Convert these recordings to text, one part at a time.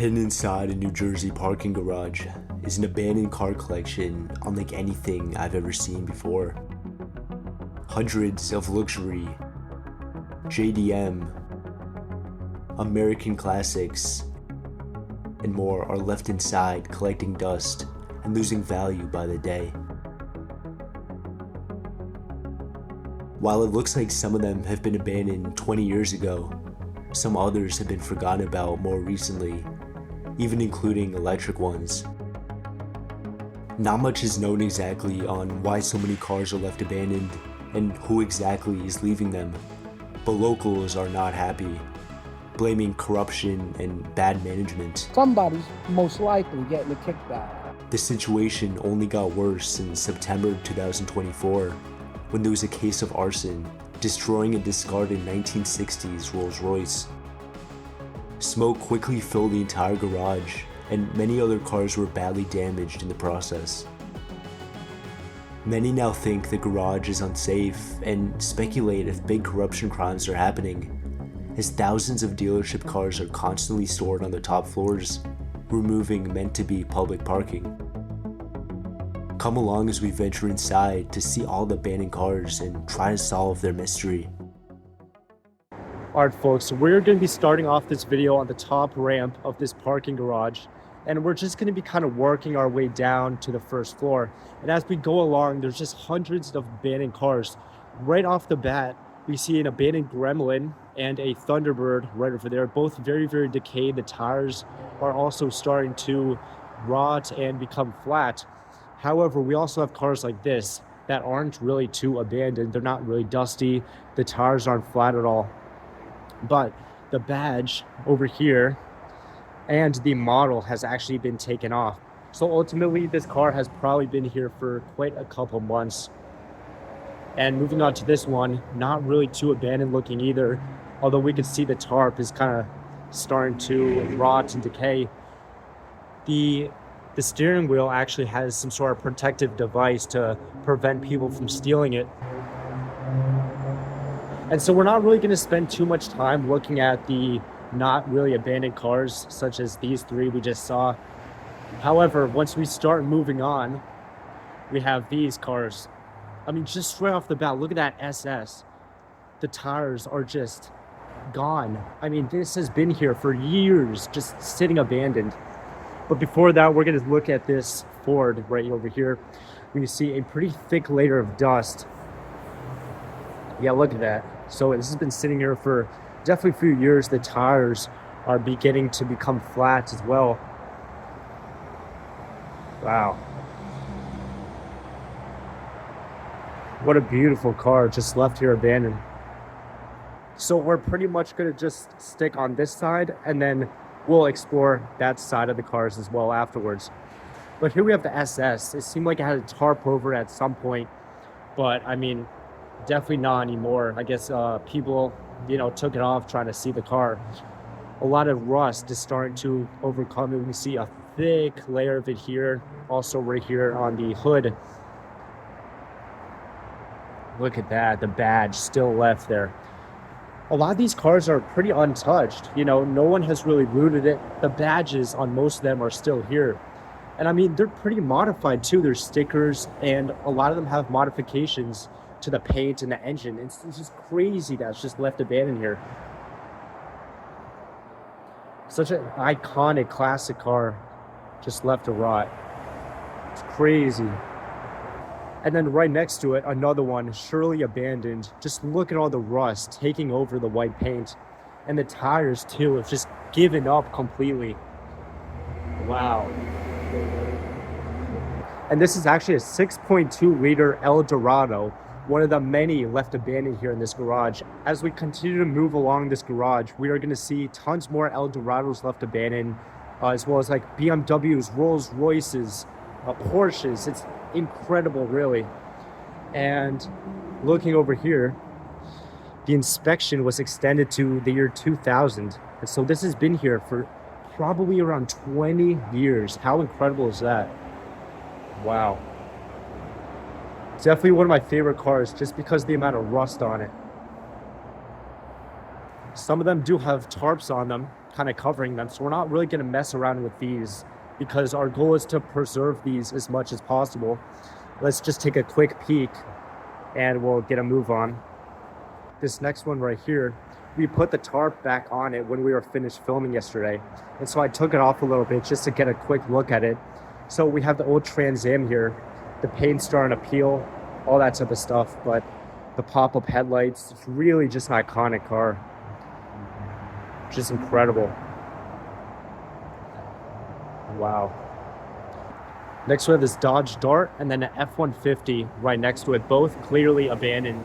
Hidden inside a New Jersey parking garage is an abandoned car collection unlike anything I've ever seen before. Hundreds of luxury, JDM, American classics, and more are left inside collecting dust and losing value by the day. While it looks like some of them have been abandoned 20 years ago, some others have been forgotten about more recently, even including electric ones. Not much is known exactly on why so many cars are left abandoned and who exactly is leaving them, but locals are not happy, blaming corruption and bad management. Somebody's most likely getting a kickback. The situation only got worse in September 2024 when there was a case of arson destroying a discarded 1960s Rolls-Royce. Smoke quickly filled the entire garage, and many other cars were badly damaged in the process. Many now think the garage is unsafe and speculate if big corruption crimes are happening, as thousands of dealership cars are constantly stored on the top floors, removing meant to be public parking. Come along as we venture inside to see all the abandoned cars and try to solve their mystery. Alright folks, so we're going to be starting off this video on the top ramp of this parking garage, and we're just going to be kind of working our way down to the first floor. And as we go along, there's just hundreds of abandoned cars. Right off the bat, we see an abandoned Gremlin and a Thunderbird right over there, both very, very decayed. The tires are also starting to rot and become flat. However, we also have cars like this that aren't really too abandoned. They're not really dusty. The tires aren't flat at all. But the badge over here and the model has actually been taken off. So ultimately, this car has probably been here for quite a couple months. And moving on to this one, not really too abandoned looking either, although we can see the tarp is kind of starting to rot and decay. The steering wheel actually has some sort of protective device to prevent people from stealing it. And so we're not really going to spend too much time looking at the not really abandoned cars such as these three we just saw. However, once we start moving on, we have these cars. I mean, just straight off the bat, look at that SS. The tires are just gone. I mean, this has been here for years, just sitting abandoned. But before that, we're going to look at this Ford right over here. We see a pretty thick layer of dust. Yeah, look at that. So this has been sitting here for definitely a few years. The tires are beginning to become flat as well. Wow. What a beautiful car just left here abandoned. So we're pretty much going to just stick on this side, and then we'll explore that side of the cars as well afterwards. But here we have the SS. It seemed like it had a tarp over at some point, but I mean, definitely not anymore. I guess people, took it off trying to see the car. A lot of rust is starting to overcome it. We see a thick layer of it here, also right here on the hood. Look at that, the badge still left there. A lot of these cars are pretty untouched. No one has really looted it. The badges on most of them are still here. And I mean, they're pretty modified too. There's stickers, and a lot of them have modifications to the paint and the engine. It's just crazy that's just left abandoned here. Such an iconic classic car just left to rot. It's crazy. And then right next to it, another one, surely abandoned. Just look at all the rust taking over the white paint. And the tires too have just given up completely. Wow. And this is actually a 6.2 liter Eldorado, one of the many left abandoned here in this garage. As we continue to move along this garage, we are going to see tons more Eldorados left abandoned, as well as like BMWs, Rolls-Royces, Porsches. It's incredible, really. And looking over here, the inspection was extended to the year 2000. And so this has been here for probably around 20 years. How incredible is that? Wow. Definitely one of my favorite cars just because of the amount of rust on it. Some of them do have tarps on them, kind of covering them. So we're not really going to mess around with these because our goal is to preserve these as much as possible. Let's just take a quick peek and we'll get a move on. This next one right here, we put the tarp back on it when we were finished filming yesterday. And so I took it off a little bit just to get a quick look at it. So we have the old Trans Am here, the paint's starting to peel, all that type of stuff. But the pop-up headlights, it's really just an iconic car. Just incredible. Wow. Next we have this Dodge Dart and then an F-150 right next to it, both clearly abandoned.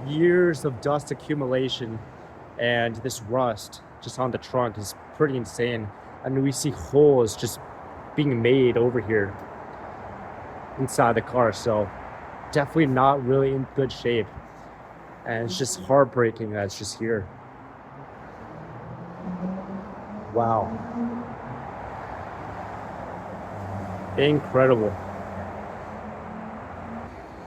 Years of dust accumulation and this rust just on the trunk is pretty insane. And we see holes just being made over here inside the car, so definitely not really in good shape. And it's just heartbreaking that it's just here. Wow. Incredible.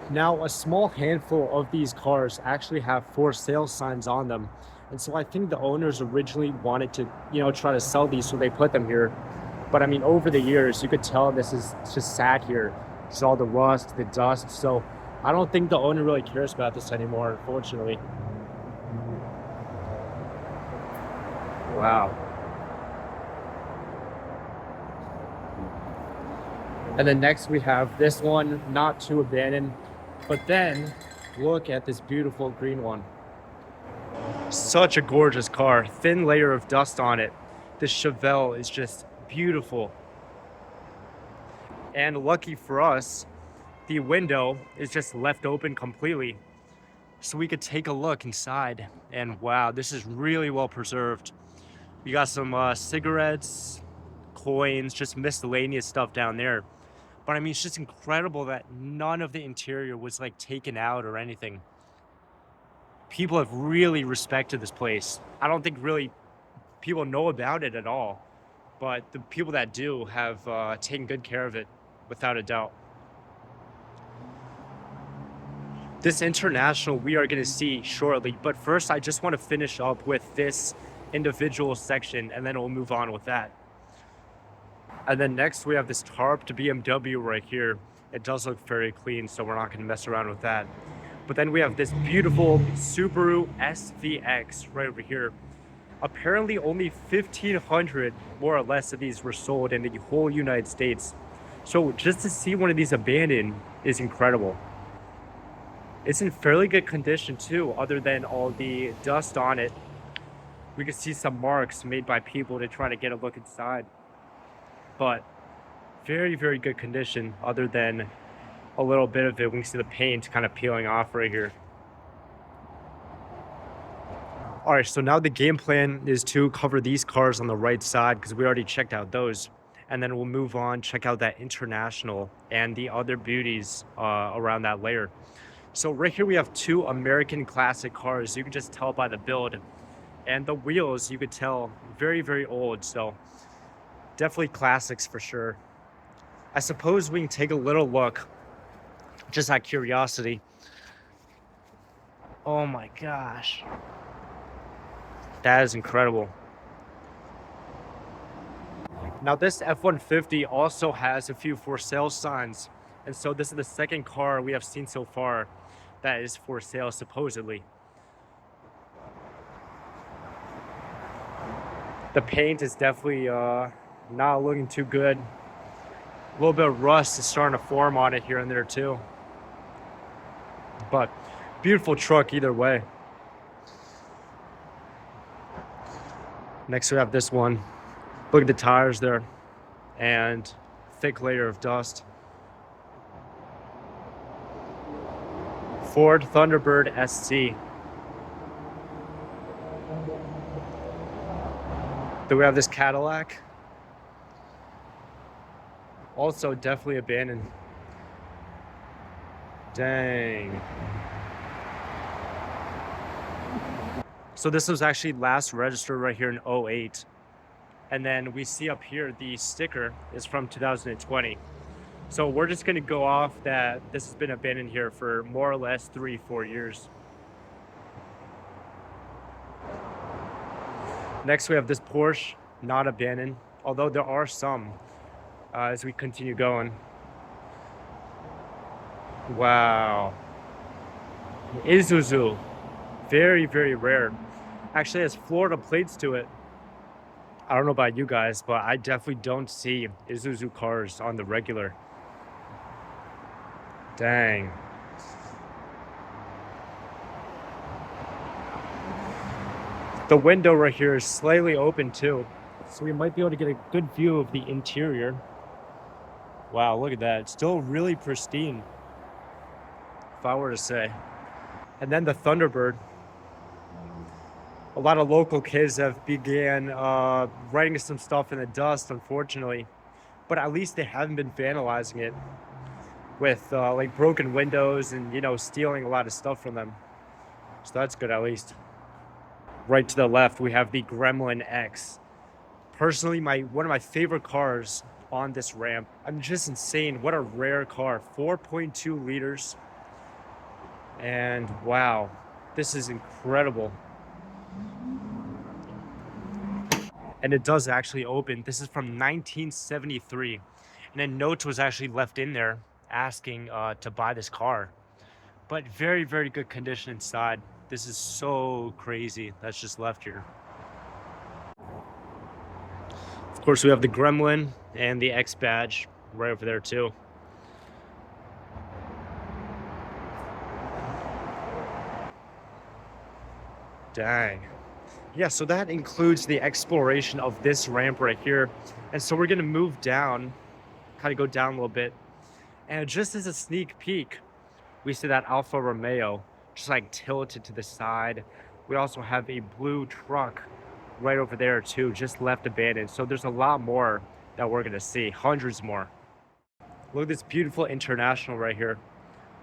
Now, a small handful of these cars actually have for sale signs on them. And so I think the owners originally wanted to, try to sell these, so they put them here. But I mean, over the years, you could tell this is just sat here. Just all the rust, the dust. So I don't think the owner really cares about this anymore, unfortunately. Wow. And then next we have this one, not too abandoned. But then look at this beautiful green one. Such a gorgeous car, thin layer of dust on it. This Chevelle is just beautiful. And lucky for us, the window is just left open completely. So we could take a look inside, and wow, this is really well preserved. We got some cigarettes, coins, just miscellaneous stuff down there. But I mean, it's just incredible that none of the interior was like taken out or anything. People have really respected this place. I don't think really people know about it at all, but the people that do have taken good care of it, without a doubt. This International we are going to see shortly, but first I just want to finish up with this individual section and then we'll move on with that. And then next we have this Tarped BMW right here. It does look very clean, so we're not going to mess around with that. But then we have this beautiful Subaru SVX right over here. Apparently only 1,500 more or less of these were sold in the whole United States. So just to see one of these abandoned is incredible. It's in fairly good condition too, other than all the dust on it. We can see some marks made by people to try to get a look inside. But very, very good condition, other than a little bit of it. We can see the paint kind of peeling off right here. All right, so now the game plan is to cover these cars on the right side because we already checked out those. And then we'll move on, check out that International and the other beauties around that layer. So right here we have two American classic cars. You can just tell by the build. And the wheels, you could tell, very, very old. So definitely classics for sure. I suppose we can take a little look, just out of curiosity. Oh my gosh. That is incredible. Now this F-150 also has a few for sale signs. And so this is the second car we have seen so far that is for sale supposedly. The paint is definitely not looking too good. A little bit of rust is starting to form on it here and there too. But beautiful truck either way. Next we have this one. Look at the tires there and thick layer of dust. Ford Thunderbird SC. Then we have this Cadillac. Also definitely abandoned. Dang. So this was actually last registered right here in 08. And then we see up here the sticker is from 2020. So we're just gonna go off that this has been abandoned here for more or less 3-4 years. Next, we have this Porsche, not abandoned, although there are some as we continue going. Wow. Isuzu, very, very rare. Actually has Florida plates to it. I don't know about you guys, but I definitely don't see Isuzu cars on the regular. Dang. The window right here is slightly open too, so we might be able to get a good view of the interior. Wow, look at that. It's still really pristine, if I were to say. And then the Thunderbird. A lot of local kids have began writing some stuff in the dust, unfortunately. But at least they haven't been vandalizing it with like broken windows and, you know, stealing a lot of stuff from them. So that's good at least. Right to the left, we have the Gremlin X. Personally, one of my favorite cars on this ramp. I'm just insane. What a rare car. 4.2 liters. And wow, this is incredible. And it does actually open. This is from 1973. And a note was actually left in there asking to buy this car. But very, very good condition inside. This is so crazy that's just left here. Of course, we have the Gremlin and the X badge right over there too. Dang. Yeah, so that includes the exploration of this ramp right here. And so we're gonna move down, kind of go down a little bit. And just as a sneak peek, we see that Alfa Romeo just like tilted to the side. We also have a blue truck right over there too, just left abandoned. So there's a lot more that we're gonna see, hundreds more. Look at this beautiful International right here,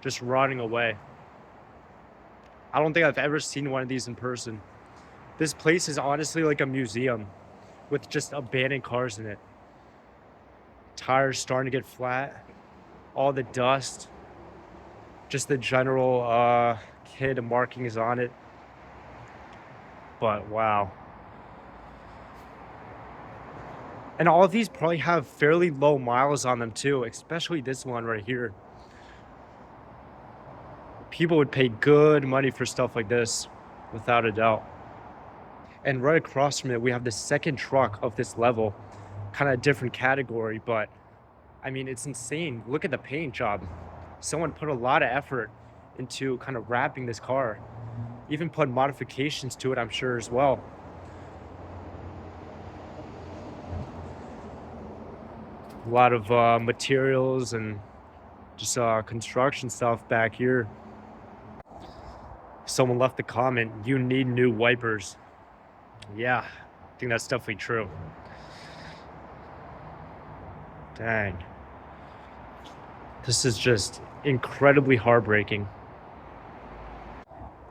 just rotting away. I don't think I've ever seen one of these in person. This place is honestly like a museum with just abandoned cars in it. Tires starting to get flat, all the dust, just the general kid markings on it. But wow. And all of these probably have fairly low miles on them too, especially this one right here. People would pay good money for stuff like this, without a doubt. And right across from it, we have the second truck of this level, kind of different category, but I mean, it's insane. Look at the paint job. Someone put a lot of effort into kind of wrapping this car, even put modifications to it, I'm sure, as well. A lot of materials and just construction stuff back here. Someone left a comment, you need new wipers. Yeah, I think that's definitely true. Dang. This is just incredibly heartbreaking.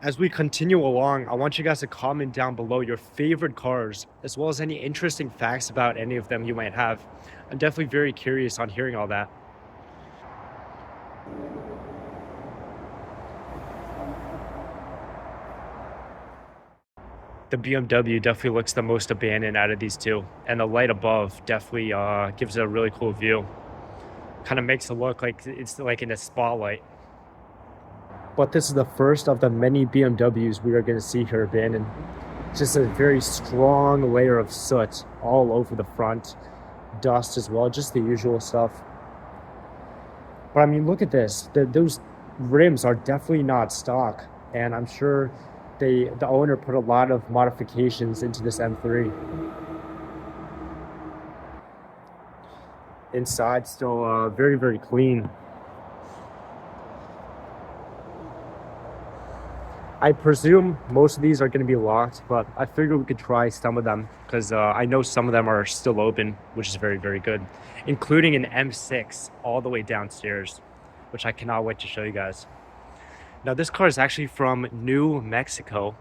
As we continue along, I want you guys to comment down below your favorite cars, as well as any interesting facts about any of them you might have. I'm definitely very curious on hearing all that. The BMW definitely looks the most abandoned out of these two, and the light above definitely gives it a really cool view. Kind of makes it look like it's like in a spotlight. But this is the first of the many BMWs we are going to see here abandoned. Just a very strong layer of soot all over the front, dust as well, just the usual stuff. But I mean, look at this. Those rims are definitely not stock, and I'm sure the owner put a lot of modifications into this M3. Inside still very, very clean. I presume most of these are going to be locked, but I figured we could try some of them because I know some of them are still open, which is very, very good, including an M6 all the way downstairs, which I cannot wait to show you guys. Now, this car is actually from New Mexico.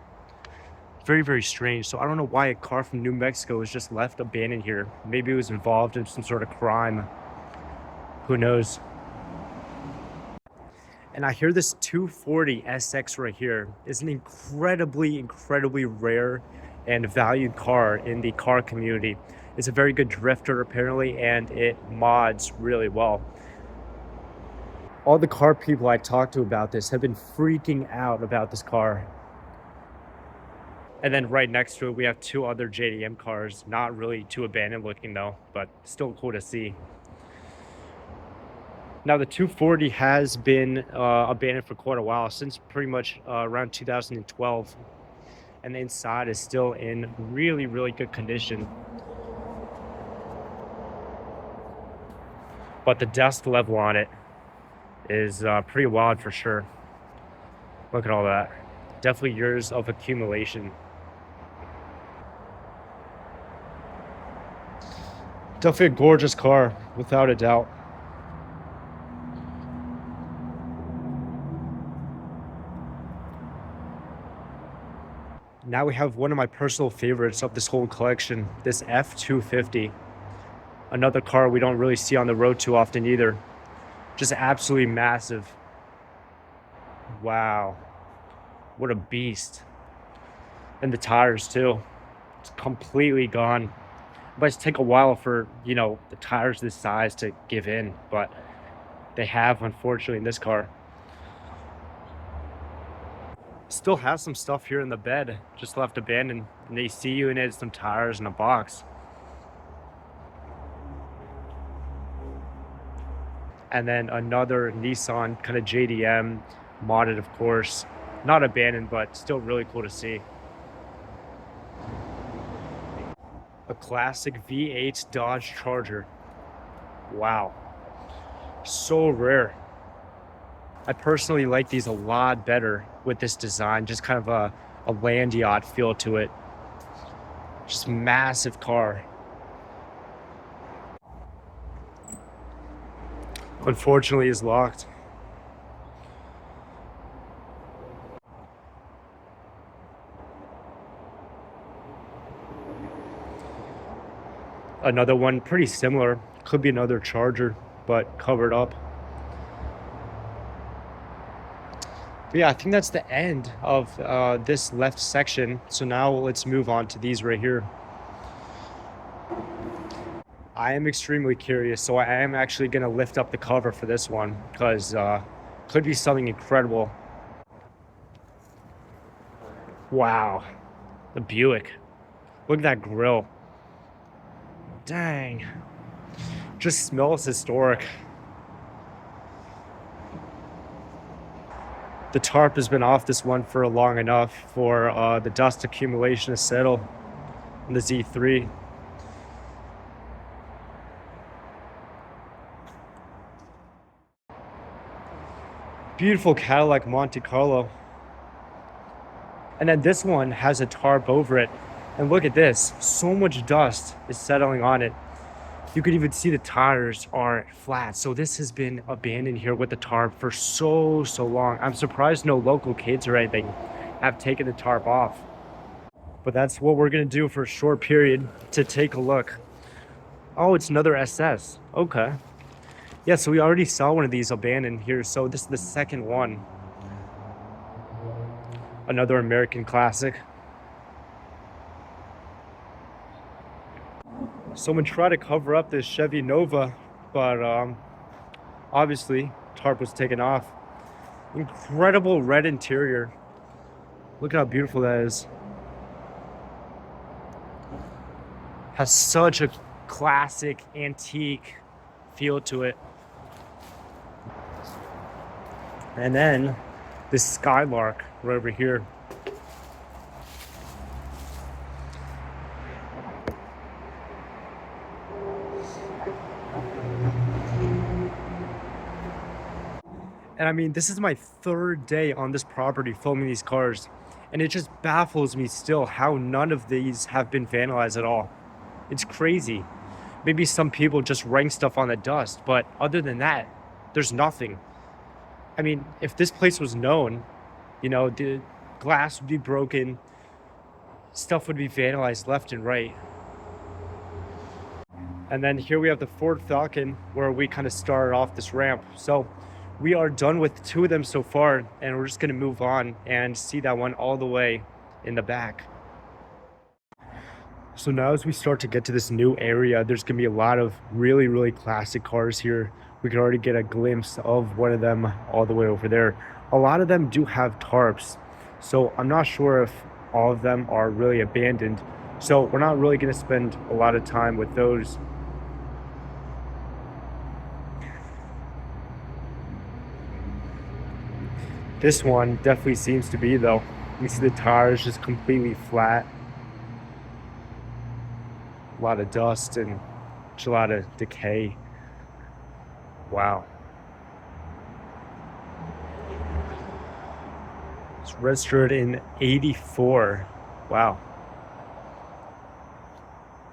Very, very strange. So I don't know why a car from New Mexico was just left abandoned here. Maybe it was involved in some sort of crime. Who knows? And I hear this 240 SX right here is an incredibly, incredibly rare and valued car in the car community. It's a very good drifter apparently, and it mods really well. All the car people I talked to about this have been freaking out about this car. And then right next to it, we have two other JDM cars. Not really too abandoned looking though, but still cool to see. Now the 240 has been abandoned for quite a while, since pretty much around 2012. And the inside is still in really, really good condition. But the dust level on it is pretty wild for sure. Look at all that. Definitely years of accumulation. Definitely a gorgeous car, without a doubt. Now we have one of my personal favorites of this whole collection, this F250. Another car we don't really see on the road too often either. Just absolutely massive. Wow. What a beast. And the tires too. It's completely gone. It might take a while for, you know, the tires this size to give in, but they have, unfortunately, in this car. Still has some stuff here in the bed, just left abandoned. An AC unit, some tires, and a box. And then another Nissan kind of JDM, modded of course. Not abandoned, but still really cool to see. A classic V8 Dodge Charger. Wow. So rare. I personally like these a lot better with this design. Just kind of a land yacht feel to it. Just massive car. Unfortunately, is locked. Another one pretty similar. Could be another Charger, but covered up. But yeah, I think that's the end of this left section. So now let's move on to these right here. I am extremely curious, so I am actually going to lift up the cover for this one, because could be something incredible. Wow, the Buick. Look at that grill. Dang. Just smells historic. The tarp has been off this one for long enough for the dust accumulation to settle in the Z3. Beautiful Cadillac Monte Carlo. And then this one has a tarp over it. And look at this, so much dust is settling on it. You could even see the tires are flat. So this has been abandoned here with the tarp for so long. I'm surprised no local kids or anything have taken the tarp off. But that's what we're gonna do for a short period to take a look. Oh, it's another SS, okay. Yeah, so we already saw one of these abandoned here. So this is the second one. Another American classic. Someone tried to cover up this Chevy Nova, but obviously tarp was taken off. Incredible red interior. Look at how beautiful that is. Has such a classic antique feel to it. And then this Skylark right over here. And I mean, this is my third day on this property filming these cars, and it just baffles me still how none of these have been vandalized at all. It's crazy. Maybe some people just rank stuff on the dust, but other than that, there's nothing. I mean, if this place was known, you know, the glass would be broken, stuff would be vandalized left and right. And then here we have the Ford Falcon, where we kind of started off this ramp. So we are done with two of them so far, and we're just going to move on and see that one all the way in the back. So now as we start to get to this new area, there's gonna be a lot of really, really classic cars here. We can already get a glimpse of one of them all the way over there. A lot of them do have tarps, so I'm not sure if all of them are really abandoned. So we're not really gonna spend a lot of time with those. This one definitely seems to be though. You see the tires just completely flat. A lot of dust and just a lot of decay. Wow. It's registered in 84. Wow.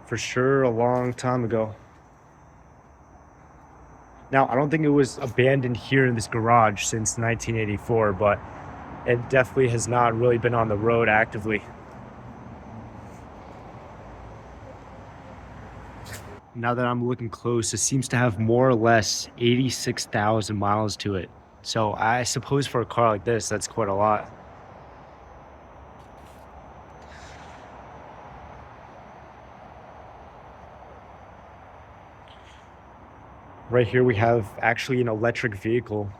For sure a long time ago. Now, I don't think it was abandoned here in this garage since 1984, but it definitely has not really been on the road actively. Now that I'm looking close, it seems to have more or less 86,000 miles to it. So I suppose for a car like this, that's quite a lot. Right here we have actually an electric vehicle.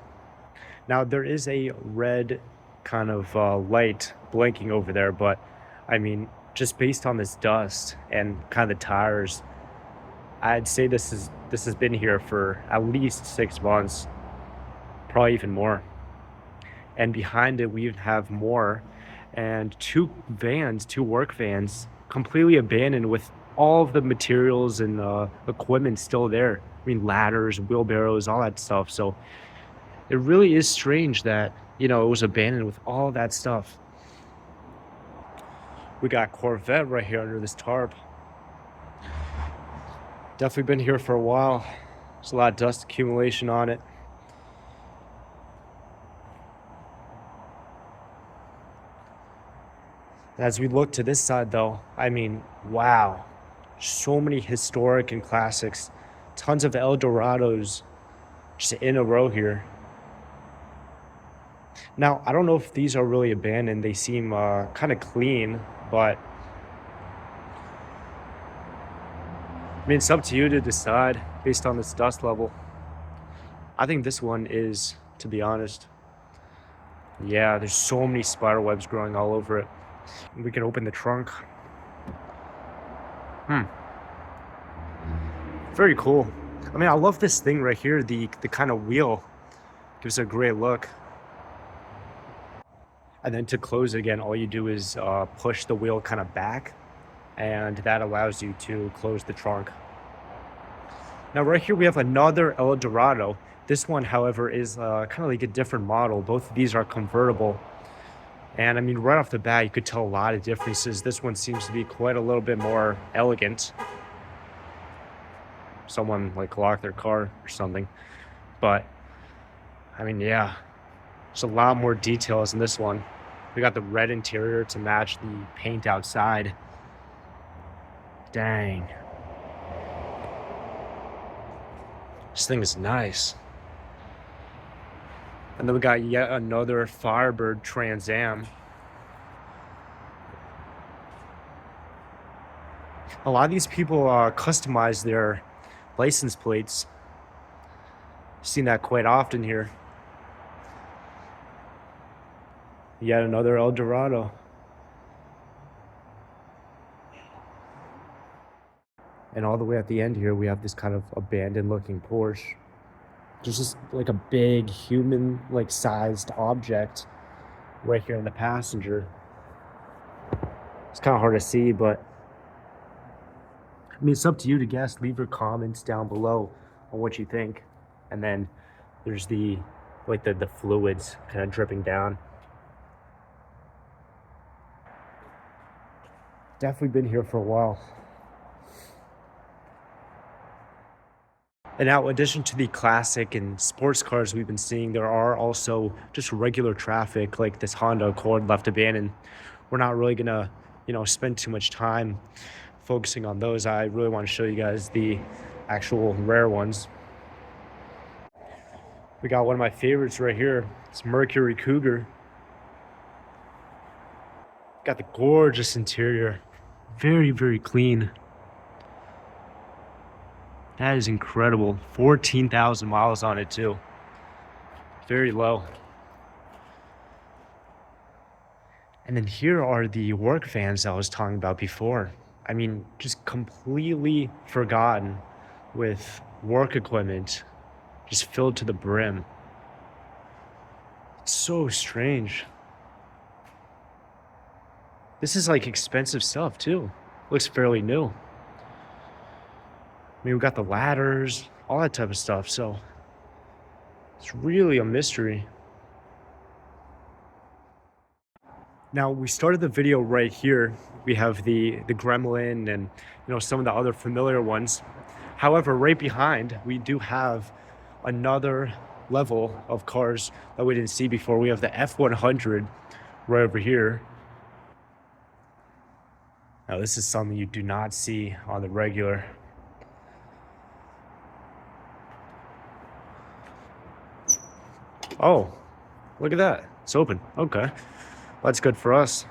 Now there is a red kind of light blinking over there, but I mean, just based on this dust and kind of the tires, I'd say this has been here for at least 6 months, probably even more. And behind it, we even have more, and two work vans, completely abandoned with all of the materials and equipment still there. I mean, ladders, wheelbarrows, all that stuff. So it really is strange that, you know, it was abandoned with all that stuff. We got Corvette right here under this tarp. Definitely been here for a while. There's a lot of dust accumulation on it. As we look to this side though, I mean, wow, so many historic and classics, tons of Eldorados just in a row here. Now, I don't know if these are really abandoned. They seem kind of clean, but I mean, it's up to you to decide based on this dust level. I think this one is, to be honest. Yeah, there's so many spider webs growing all over it. We can open the trunk. Very cool. I mean, I love this thing right here, the kind of wheel. Gives a great look. And then to close it again, all you do is push the wheel kind of back, and that allows you to close the trunk. Now right here we have another Eldorado. This one, however, is kind of like a different model. Both of these are convertible. And I mean, right off the bat, you could tell a lot of differences. This one seems to be quite a little bit more elegant. Someone like locked their car or something. But I mean, yeah, there's a lot more details in this one. We got the red interior to match the paint outside. Dang. This thing is nice. And then we got yet another Firebird Trans Am. A lot of these people customize their license plates. Seen that quite often here. Yet another Eldorado. And all the way at the end here, we have this kind of abandoned looking Porsche. There's just like a big human like sized object right here in the passenger. It's kind of hard to see, but I mean, it's up to you to guess. Leave your comments down below on what you think. And then there's the fluids kind of dripping down. Definitely been here for a while. And now, in addition to the classic and sports cars we've been seeing, there are also just regular traffic like this Honda Accord left abandoned. We're not really gonna, spend too much time focusing on those. I really want to show you guys the actual rare ones. We got one of my favorites right here. It's Mercury Cougar. Got the gorgeous interior. Very, very clean. That is incredible. 14,000 miles on it too. Very low. And then here are the work vans I was talking about before. I mean, just completely forgotten with work equipment, just filled to the brim. It's so strange. This is like expensive stuff too. Looks fairly new. I mean, we got the ladders, all that type of stuff. So it's really a mystery. Now, we started the video right here. We have the Gremlin and some of the other familiar ones. However, right behind, we do have another level of cars that we didn't see before. We have the F100 right over here. Now, this is something you do not see on the regular. Oh, look at that. It's open. Okay. That's good for us.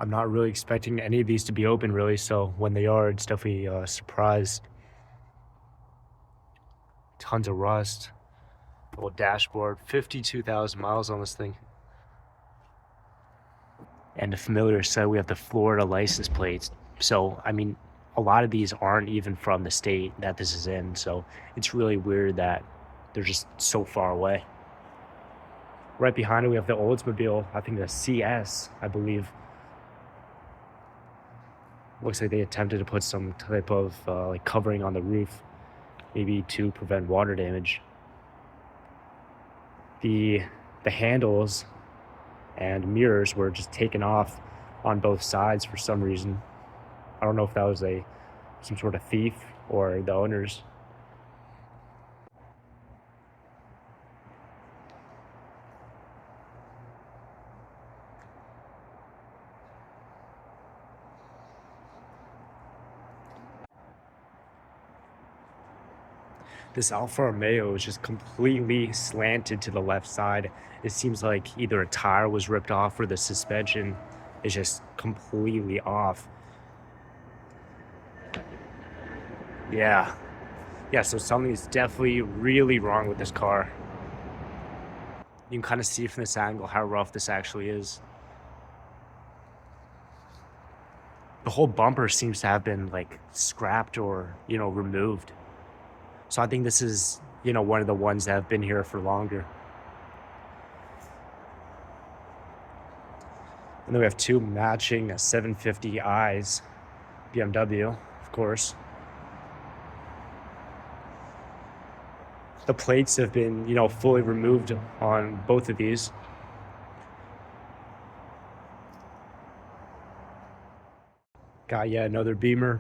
I'm not really expecting any of these to be open, really, so when they are, it's definitely a surprise. Tons of rust. Little dashboard. 52,000 miles on this thing. And the familiar side, we have the Florida license plates. So, I mean, a lot of these aren't even from the state that this is in, so it's really weird that they're just so far away. Right behind it, we have the Oldsmobile, I think the CS, I believe. Looks like they attempted to put some type of like covering on the roof, maybe to prevent water damage. The handles and mirrors were just taken off on both sides for some reason. I don't know if that was some sort of thief or the owners. This Alfa Romeo is just completely slanted to the left side. It seems like either a tire was ripped off or the suspension is just completely off. Yeah, so something is definitely really wrong with this car. You can kind of see from this angle how rough this actually is. The whole bumper seems to have been like scrapped or, removed. So I think this is, one of the ones that have been here for longer. And then we have two matching 750i's, BMW, of course. The plates have been, fully removed on both of these. Got yet another Beamer.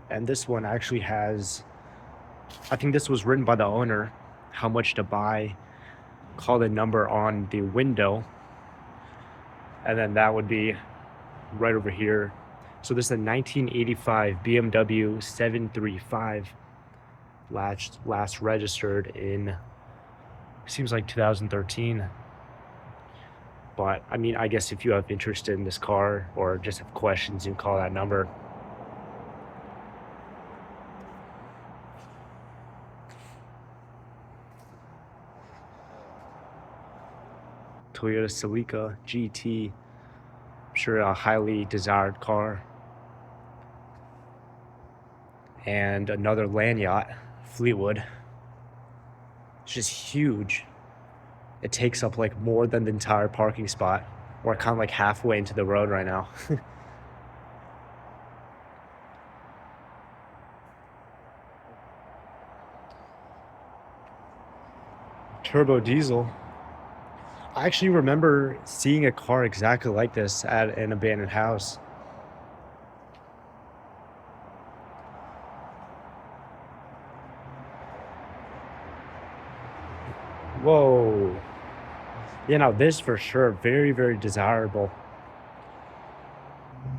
And this one actually has, I think this was written by the owner, how much to buy, call the number on the window. And then that would be right over here. So this is a 1985 BMW 735. Last registered in, seems like 2013. But I mean, I guess if you have interest in this car or just have questions, you can call that number. Toyota Celica GT. I'm sure a highly desired car. And another land yacht, Fleetwood. It's just huge. It takes up like more than the entire parking spot. We're kind of like halfway into the road right now. Turbo diesel. I actually remember seeing a car exactly like this at an abandoned house. Whoa. Yeah, now this for sure, very, very desirable.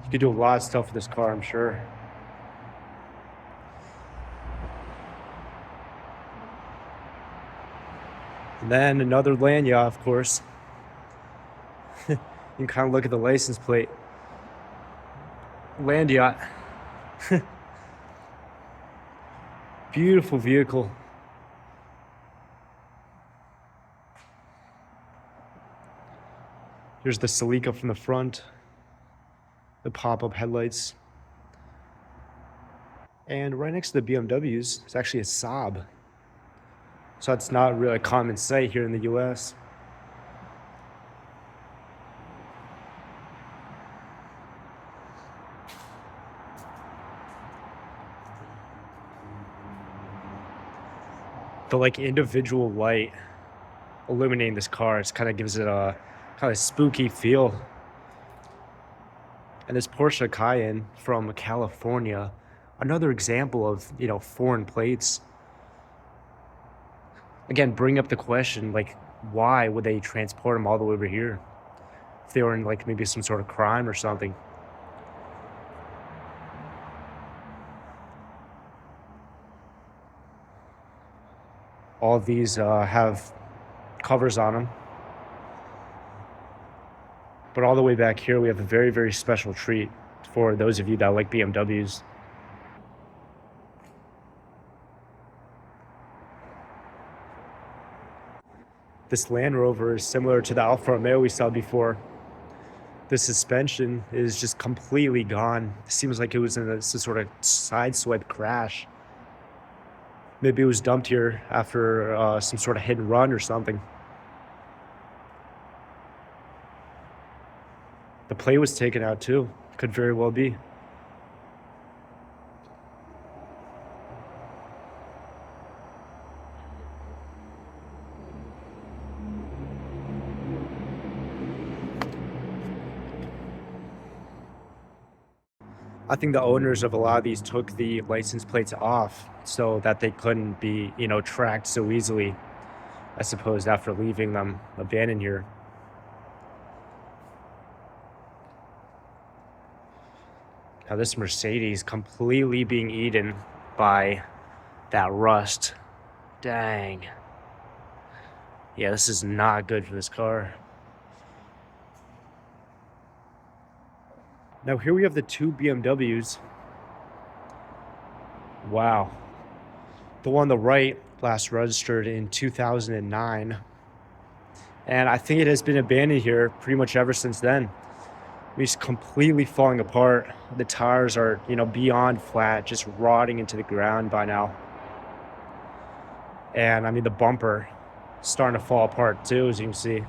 You could do a lot of stuff with this car, I'm sure. And then another land yacht, of course. You can kind of look at the license plate. land yacht. Beautiful vehicle. Here's the Celica from the front, the pop-up headlights. And right next to the BMWs is actually a Saab. So that's not really a common sight here in the US. The like individual light illuminating this car, it kind of gives it a kind of spooky feel. And this Porsche Cayenne from California, another example of, you know, foreign plates. Again, bring up the question, like, why would they transport them all the way over here? If they were in like maybe some sort of crime or something. All of these have covers on them. But all the way back here, we have a very, very special treat for those of you that like BMWs. This Land Rover is similar to the Alfa Romeo we saw before. The suspension is just completely gone. It seems like it was in some sort of sideswipe crash. Maybe it was dumped here after some sort of hit and run or something. The plate was taken out too. Could very well be. I think the owners of a lot of these took the license plates off so that they couldn't be, you know, tracked so easily, I suppose, after leaving them abandoned here. Now this Mercedes completely being eaten by that rust. Dang. Yeah, this is not good for this car. Now here we have the two BMWs. Wow. The one on the right last registered in 2009. And I think it has been abandoned here pretty much ever since then. It's completely falling apart. The tires are, you know, beyond flat, just rotting into the ground by now. And I mean, the bumper starting to fall apart too, as you can see.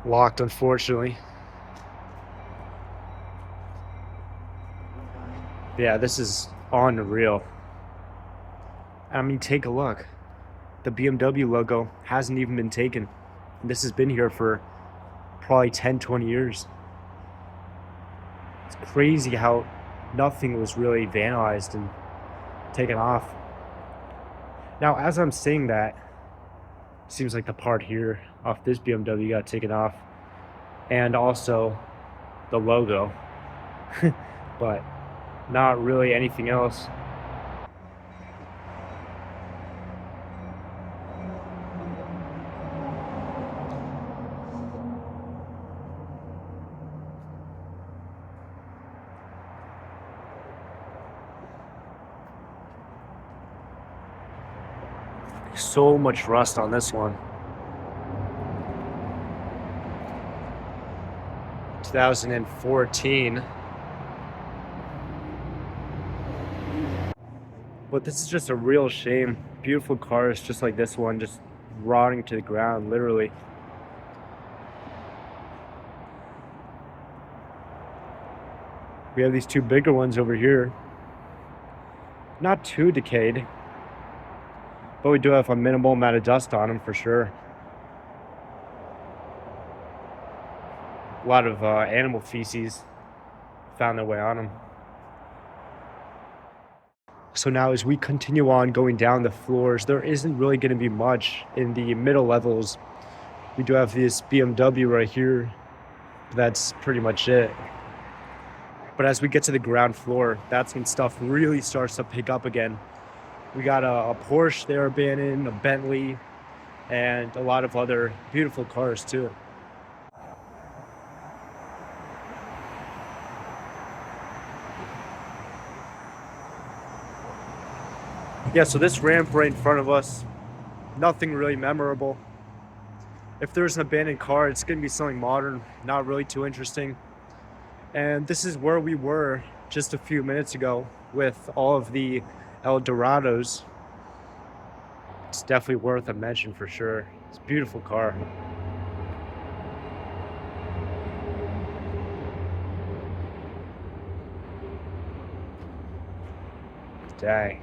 Locked, unfortunately. Yeah, this is unreal. I mean, take a look. The BMW logo hasn't even been taken. This has been here for probably 10, 20 years. It's crazy how nothing was really vandalized and taken off. Now, as I'm saying that, seems like the part here off this BMW got taken off, and also the logo, but not really anything else. So much rust on this one. 2014. But this is just a real shame. Beautiful cars just like this one, just rotting to the ground, literally. We have these two bigger ones over here. Not too decayed, but we do have a minimal amount of dust on them for sure. A lot of animal feces found their way on them. So now as we continue on going down the floors, there isn't really going to be much in the middle levels. We do have this BMW right here. That's pretty much it. But as we get to the ground floor, that's when stuff really starts to pick up again. We got a Porsche there abandoned, a Bentley, and a lot of other beautiful cars too. Yeah, so this ramp right in front of us, nothing really memorable. If there's an abandoned car, it's gonna be something modern, not really too interesting. And this is where we were just a few minutes ago with all of the El Dorados. It's definitely worth a mention for sure. It's a beautiful car. Dang.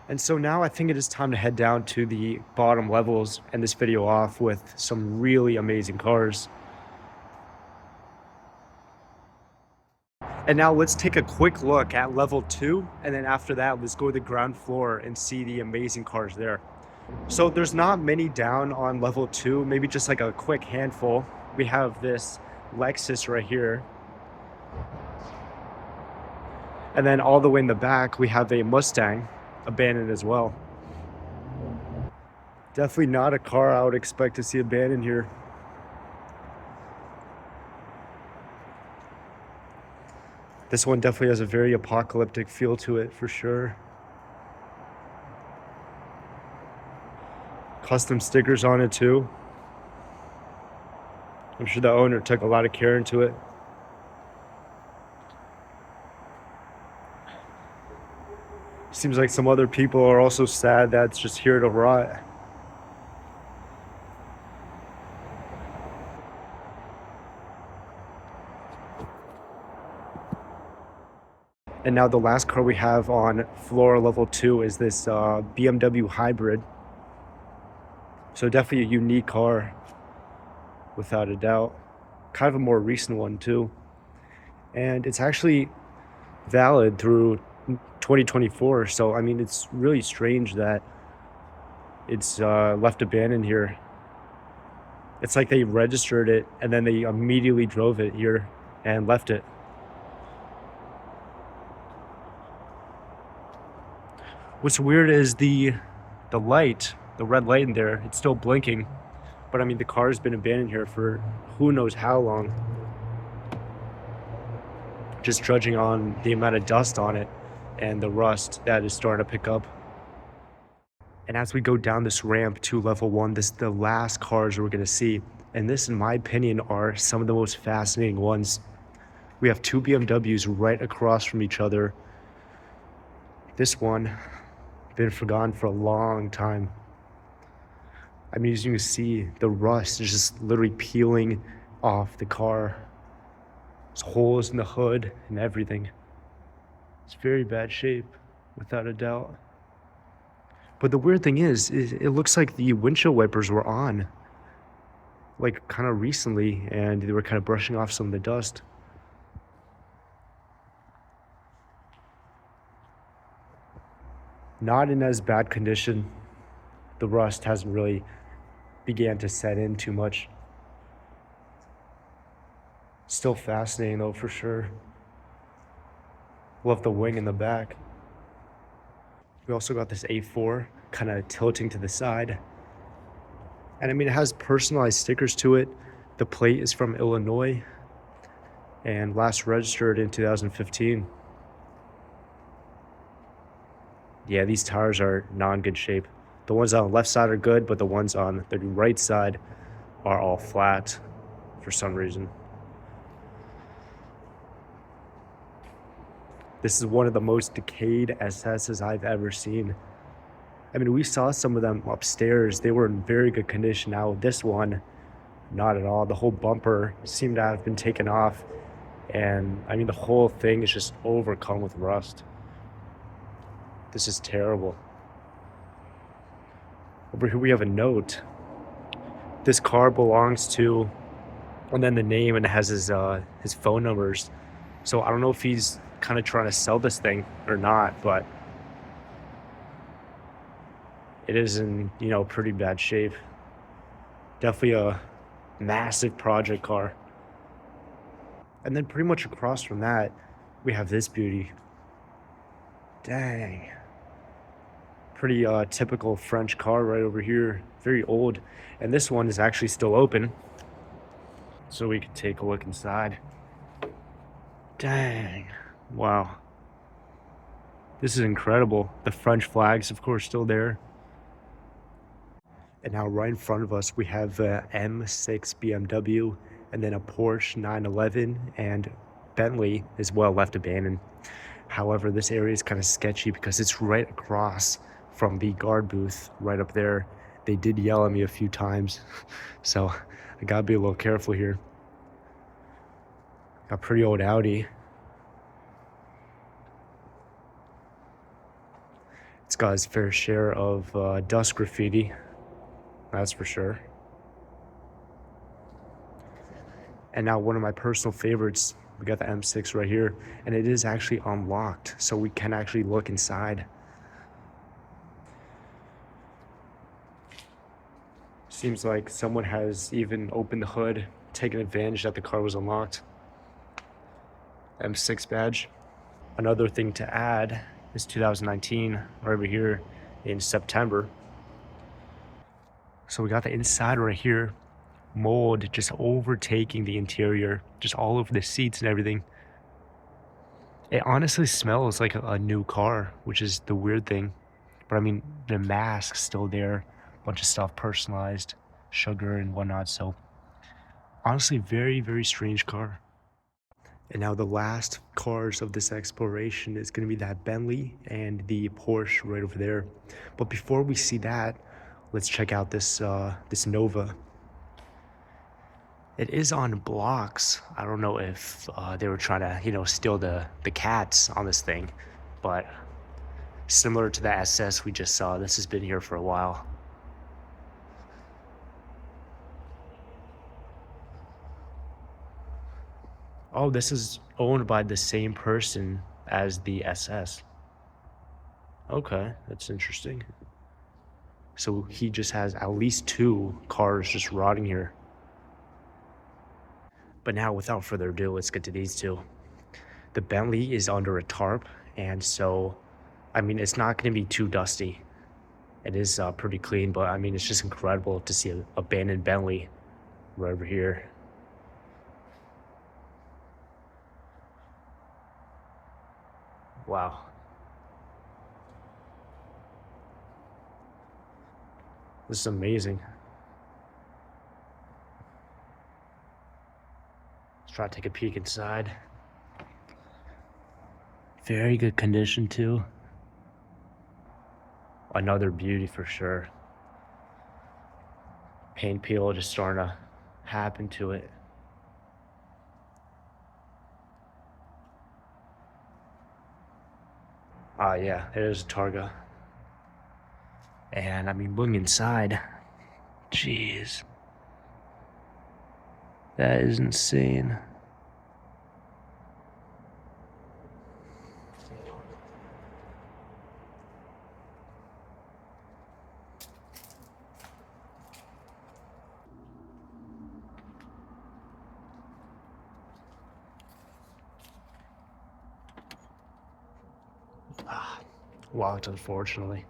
And so now I think it is time to head down to the bottom levels, and this video off with some really amazing cars. And now let's take a quick look at level 2, and then after that, let's go to the ground floor and see the amazing cars there. So there's not many down on level 2, maybe just like a quick handful. We have this Lexus right here. And then all the way in the back, we have a Mustang, abandoned as well. Definitely not a car I would expect to see abandoned here. This one definitely has a very apocalyptic feel to it for sure. Custom stickers on it too. I'm sure the owner took a lot of care into it. Seems like some other people are also sad that it's just here to rot. And now the last car we have on floor level 2 is this BMW hybrid. So definitely a unique car, without a doubt. Kind of a more recent one too. And it's actually valid through 2024. So, I mean, it's really strange that it's left abandoned here. It's like they registered it and then they immediately drove it here and left it. What's weird is the light, the red light in there, it's still blinking. But I mean, the car's been abandoned here for who knows how long. Just judging on the amount of dust on it and the rust that is starting to pick up. And as we go down this ramp to level 1, this is the last cars we're gonna see. And this, in my opinion, are some of the most fascinating ones. We have two BMWs right across from each other. This one, been forgotten for a long time. I mean, as you can see, the rust is just literally peeling off the car. There's holes in the hood and everything. It's very bad shape, without a doubt. But the weird thing is it looks like the windshield wipers were on, like kind of recently, and they were kind of brushing off some of the dust. Not in as bad condition. The rust hasn't really began to set in too much. Still fascinating though, for sure. Love the wing in the back. We also got this A4 kind of tilting to the side. And I mean, it has personalized stickers to it. The plate is from Illinois and last registered in 2015. Yeah, these tires are not in good shape. The ones on the left side are good, but the ones on the right side are all flat for some reason. This is one of the most decayed SSs I've ever seen. I mean, we saw some of them upstairs. They were in very good condition. Now, this one, not at all. The whole bumper seemed to have been taken off. And I mean, the whole thing is just overcome with rust. This is terrible. Over here we have a note. This car belongs to, and then the name, and it has his phone numbers. So I don't know if he's kind of trying to sell this thing or not, but it is in, you know, pretty bad shape. Definitely a massive project car. And then pretty much across from that, we have this beauty. Dang. Pretty typical French car right over here, very old. And this one is actually still open, so we can take a look inside. Dang, wow. This is incredible. The French flags, of course, still there. And now right in front of us, we have a M6 BMW and then a Porsche 911 and Bentley as well left abandoned. However, this area is kind of sketchy because it's right across from the guard booth right up there. They did yell at me a few times, so I gotta be a little careful here. A pretty old Audi. It's got its fair share of dust graffiti, that's for sure. And now one of my personal favorites, we got the M6 right here, and it is actually unlocked, so we can actually look inside. Seems like someone has even opened the hood, taken advantage that the car was unlocked. M6 badge. Another thing to add is 2019, right over here in September. So we got the inside right here, mold just overtaking the interior, just all over the seats and everything. It honestly smells like a new car, which is the weird thing. But I mean, the mask's still there, bunch of stuff personalized, sugar and whatnot. So honestly, very, very strange car. And now the last cars of this exploration is going to be that Bentley and the Porsche right over there. But before we see that, let's check out this this Nova. It is on blocks. I don't know if they were trying to, you know, steal the cats on this thing, but similar to the SS we just saw, this has been here for a while. Oh, this is owned by the same person as the SS. Okay, that's interesting. So he just has at least 2 cars just rotting here. But now, without further ado, let's get to these two. The Bentley is under a tarp, and so, I mean, it's not going to be too dusty. It is pretty clean, but I mean, it's just incredible to see an abandoned Bentley right over here. Wow. This is amazing. Let's try to take a peek inside. Very good condition too. Another beauty for sure. Paint peel just starting to happen to it. Ah, yeah, there's a Targa. And I mean, looking inside, jeez, that is insane. Locked, unfortunately.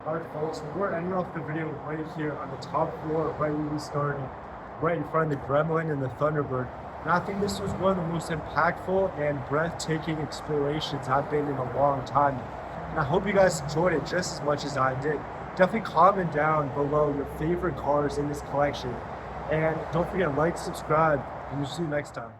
Alright folks, we're ending off the video right here on the top floor, right where we started, right in front of the Gremlin and the Thunderbird. And I think this was one of the most impactful and breathtaking explorations I've been in a long time. And I hope you guys enjoyed it just as much as I did. Definitely comment down below your favorite cars in this collection. And don't forget to like, subscribe, and we'll see you next time.